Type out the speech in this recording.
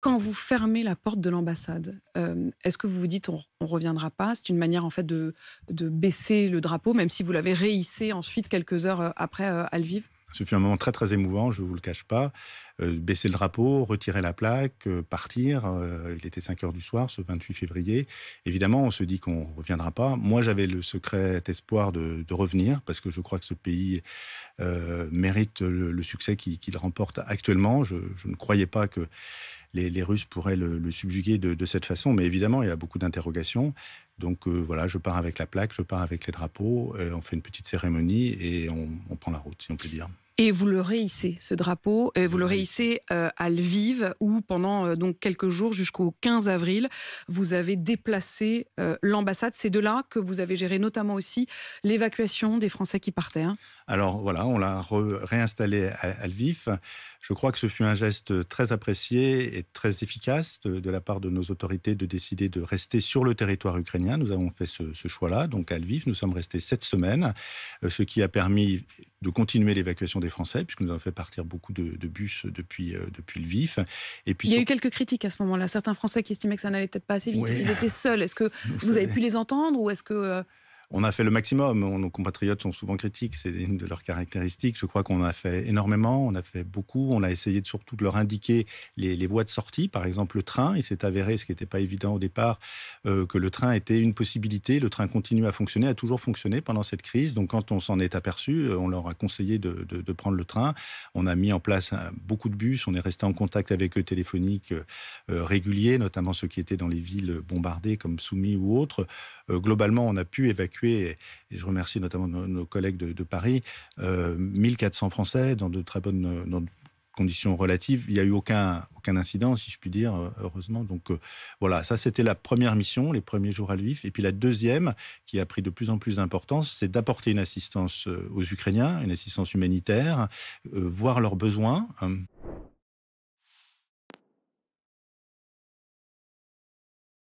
Quand vous fermez la porte de l'ambassade, est-ce que vous vous dites: «On reviendra pas»? C'est une manière en fait de baisser le drapeau, même si vous l'avez rehissé ensuite quelques heures, après, à Lviv? Ce fut un moment très, très émouvant, je ne vous le cache pas. Baisser le drapeau, retirer la plaque, partir. Il était 5 heures du soir, ce 28 février. Évidemment, on se dit qu'on ne reviendra pas. Moi, j'avais le secret espoir de revenir, parce que je crois que ce pays mérite le succès qu'il remporte actuellement. Je ne croyais pas que les Russes pourraient le subjuguer de cette façon. Mais évidemment, il y a beaucoup d'interrogations. Donc voilà, je pars avec la plaque, je pars avec les drapeaux, on fait une petite cérémonie et on prend la route, si on peut dire. Et vous le rehissez, ce drapeau, et vous Je le le réussis. rehissez, à Lviv où pendant, donc quelques jours jusqu'au 15 avril, vous avez déplacé, l'ambassade. C'est de là que vous avez géré notamment aussi l'évacuation des Français qui partaient, hein? Alors voilà, on l'a réinstallé à Lviv. Je crois que ce fut un geste très apprécié et très efficace de la part de nos autorités de décider de rester sur le territoire ukrainien. Nous avons fait ce choix-là. Donc à Lviv, nous sommes restés 7 semaines, ce qui a permis de continuer l'évacuation des Français, puisque nous avons fait partir beaucoup de bus depuis Lviv. Et puis Il y a eu surtout, quelques critiques à ce moment-là. Certains Français qui estimaient que ça n'allait peut-être pas assez vite. oui, Ils étaient seuls. Est-ce que vous vous avez savez. pu les entendre ou est-ce que, On a fait le maximum. Nos compatriotes sont souvent critiques, c'est une de leurs caractéristiques. Je crois qu'on a fait énormément, on a fait beaucoup. On a essayé surtout de leur indiquer les voies de sortie, par exemple le train. Il s'est avéré, ce qui n'était pas évident au départ, que le train était une possibilité. Le train continue à fonctionner, a toujours fonctionné pendant cette crise. Donc quand on s'en est aperçu, on leur a conseillé de prendre le train. On a mis en place beaucoup de bus. On est resté en contact avec eux téléphonique régulier, notamment ceux qui étaient dans les villes bombardées comme Soumy ou autres. Globalement, on a pu évacuer, et je remercie notamment nos collègues de Paris, 1400 Français dans de très bonnes dans de conditions relatives. Il n'y a eu aucun incident, si je puis dire, heureusement. Donc voilà, ça c'était la première mission, les premiers jours à Lviv. Et puis la deuxième, qui a pris de plus en plus d'importance, c'est d'apporter une assistance aux Ukrainiens, une assistance humanitaire, voir leurs besoins.